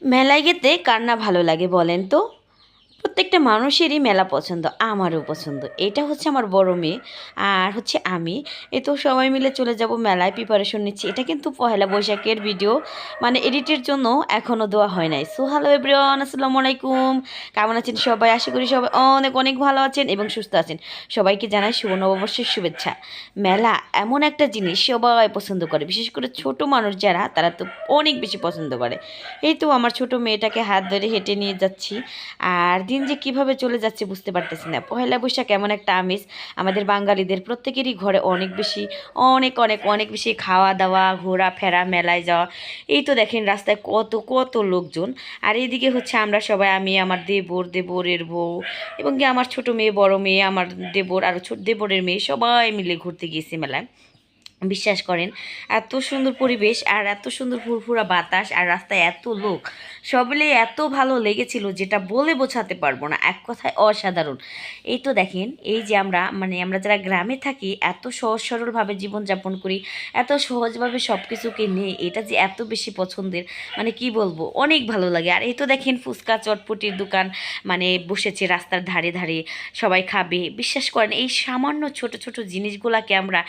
মেলায় যেতে কার না ভালো লাগে বলেন তো? প্রত্যেকটা মানুষেরই মেলা পছন্দ, আমারও পছন্দ। এটা হচ্ছে আমার বড় মেয়ে, আর হচ্ছে আমি। এই তো সবাই মিলে চলে যাব মেলায়, প্রিপারেশন নিচ্ছি। এটা কিন্তু পহেলা বৈশাখের ভিডিও, মানে এডিটের জন্য এখনও দেওয়া হয় নাই। সো হ্যালো এভরিওয়ান, আসসালামু আলাইকুম। কেমন আছেন সবাই? আশা করি সবাই অনেক অনেক ভালো আছেন এবং সুস্থ আছেন। সবাইকে জানাই শুভ নববর্ষের শুভেচ্ছা। মেলা এমন একটা জিনিস সবাই পছন্দ করে, বিশেষ করে ছোট মানুষ যারা, তারা তো অনেক বেশি পছন্দ করে। এই তো আমার ছোট মেয়েটাকে হাত ধরে হেঁটে নিয়ে যাচ্ছি। আর দিন যে কিভাবে চলে যাচ্ছে বুঝতে পারতেছি না। পহেলা বৈশাখ এমন একটা আমেজ, আমাদের বাঙালিদের প্রত্যেকেরই ঘরে অনেক বেশি, অনেক অনেক অনেক বেশি খাওয়া দাওয়া, ঘোরাফেরা, মেলায় যাওয়া। এই তো দেখেন রাস্তায় কত কত লোকজন। আর এইদিকে হচ্ছে আমরা সবাই, আমি, আমার দেবর, দেবরের বউ, এবং কি আমার ছোট মেয়ে, বড় মেয়ে, আমার দেবর, আর ছোট দেবরের মেয়ে, সবাই মিলে ঘুরতে গিয়েছি মেলায়। বিশ্বাস করেন, এত সুন্দর পরিবেশ আর এত সুন্দর ফুরফুরা বাতাস আর রাস্তায় এত লোক, সব মিলিয়ে এত ভালো লেগেছিল যেটা বলে বোঝাতে পারবো না, এক কথায় অসাধারণ। এই তো দেখেন, এই যে আমরা, মানে আমরা যারা গ্রামে থাকি, এত সহজ সরলভাবে জীবনযাপন করি, এত সহজভাবে সব কিছুকে নিয়ে, এটা যে এত বেশি পছন্দের, মানে কি বলবো, অনেক ভালো লাগে। আর এই তো দেখেন ফুচকা চটপটির দোকান, মানে বসেছে রাস্তার ধারে ধারে, সবাই খাবে। বিশ্বাস করেন, এই সামান্য ছোট ছোট জিনিসগুলাকে আমরা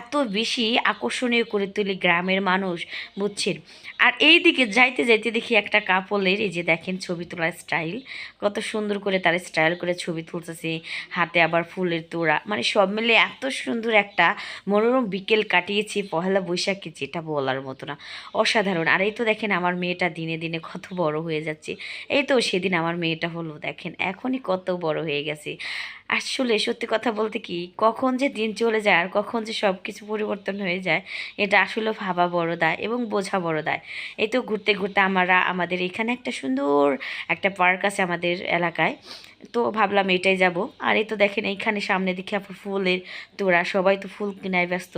এত বেশি আকর্ষণীয় করে তুলি গ্রামের মানুষ, বুঝছেন। আর এই দিকে যাইতে যাইতে দেখি একটা কাপলের, এই যে দেখেন ছবি তোলার স্টাইল, কত সুন্দর করে তার স্টাইল করে ছবি তুলতেছে, হাতে আবার ফুলের তোড়া, মানে সব মিলে এত সুন্দর একটা মনোরম বিকেল কাটিয়েছি পহেলা বৈশাখে, যেটা বলার মতো না, অসাধারণ। আর এই তো দেখেন আমার মেয়েটা দিনে দিনে কত বড় হয়ে যাচ্ছে। এই তো সেদিন আমার মেয়েটা হলো, দেখেন এখনই কত বড় হয়ে গেছে। আসলে সত্যি কথা বলতে কি, কখন যে দিন চলে যায় আর কখন যে সব কিছু পরিবর্তন হয়ে যায়, এটা আসলে ভাবা বড় দায় এবং বোঝা বড় দায়। এই তো ঘুরতে ঘুরতে আমরা, আমাদের এখানে একটা সুন্দর একটা পার্ক আছে আমাদের এলাকায়, তো ভাবলাম এটাই যাব। আর এই তো দেখেন এইখানে সামনে দিকে আবার ফুলের তোড়া, সবাই তো ফুল কেনায় ব্যস্ত।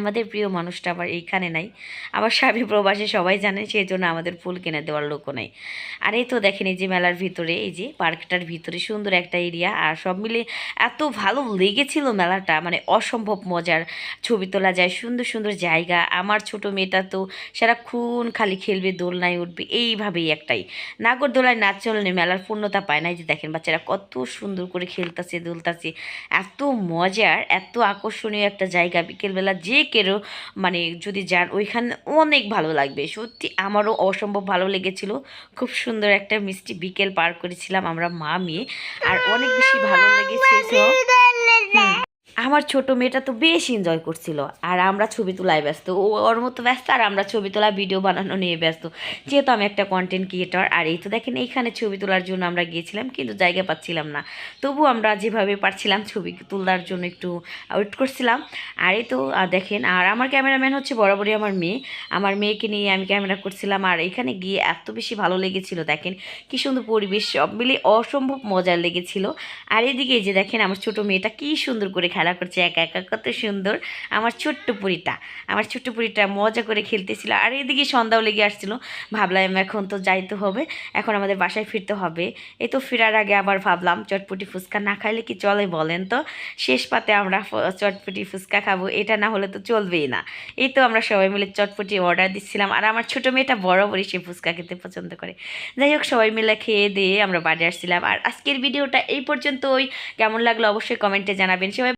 আমাদের প্রিয় মানুষটা আবার এইখানে নাই, আবার স্বামী প্রবাসী সবাই জানেন, সেই জন্য আমাদের ফুল কিনে দেওয়ার লোকও নাই। আর এই তো দেখেন, এই যে মেলার ভিতরে, এই যে পার্কটার ভিতরে সুন্দর একটা এরিয়া, আর সব মিলে এত ভালো লেগেছিল মেলাটা, মানে অসম্ভব মজার। ছবি তোলা যায়, সুন্দর সুন্দর জায়গা। আমার ছোট মেয়েটা তো সারাক্ষণ খালি খেলবে, দোলনায় উঠবে, এইভাবেই একটাই, নাগরদোলায় না চললে মেলার পূর্ণতা পায় না। এই যে দেখেন বাচ্চারা কত সুন্দর করে খেলতেছে, দুলতাছে, এত মজার, এত আকর্ষণীয় একটা জায়গা। বিকেলবেলা যে কেউ, মানে যদি যান ওইখানে, অনেক ভালো লাগবে। সত্যি আমারও অসম্ভব ভালো লেগেছিল। খুব সুন্দর একটা মিষ্টি বিকেল পার করেছিলাম আমরা মা মেয়ে, আর অনেক বেশি ভালো লেগেছে। আমার ছোট মেয়েটা তো বেশ এনজয় করছিল, আর আমরা ছবি তোলায় ব্যস্ত, ও ওর মতো ব্যস্ত, আর আমরা ছবি তোলা ভিডিও বানানো নিয়ে ব্যস্ত, যেহেতু আমি একটা কন্টেন্ট ক্রিয়েটর। আর এই তো দেখেন এইখানে ছবি তোলার জন্য আমরা গিয়েছিলাম, কিন্তু জায়গা পাচ্ছিলাম না। তবু আমরা যেভাবে পারছিলাম ছবি তোলার জন্য একটু ওয়েট করছিলাম। আর এই তো দেখেন, আর আমার ক্যামেরাম্যান হচ্ছে বরাবরই আমার মেয়ে, আমার মেয়েকে নিয়ে আমি ক্যামেরা করছিলাম। আর এখানে গিয়ে এত বেশি ভালো লেগেছিল, দেখেন কি সুন্দর পরিবেশ, সব মিলে অসম্ভব মজার লেগেছিল। আর এদিকে এই যে দেখেন আমার ছোট মেয়েটা কি সুন্দর করে খেলা করছে একা একা, কত সুন্দর। আমার ছোট্ট পরীটা, আমার ছোট্ট পরীটা মজা করে খেলতেছিল। আর এদিকে সন্ধ্যাও লেগে আসছিল, ভাবলাম এখন তো যাইতে হবে, এখন আমাদের বাসায় ফিরতে হবে। এই তো ফেরার আগে আবার ভাবলাম চটপটি ফুচকা না খাইলে কি চলে বলেন তো, শেষ পাতে আমরা চটপটি ফুচকা খাবো, এটা না হলে তো চলবেই না। এই তো আমরা সবাই মিলে চটপটি অর্ডার দিচ্ছিলাম, আর আমার ছোট মেয়েটা বরাবরই সে ফুচকা খেতে পছন্দ করে। যাই হোক, সবাই মিলে খেয়ে দিয়ে আমরা বাড়ি আসছিলাম। আর আজকের ভিডিওটা এই পর্যন্তই। কেমন লাগলো অবশ্যই কমেন্টে জানাবেন সবাই।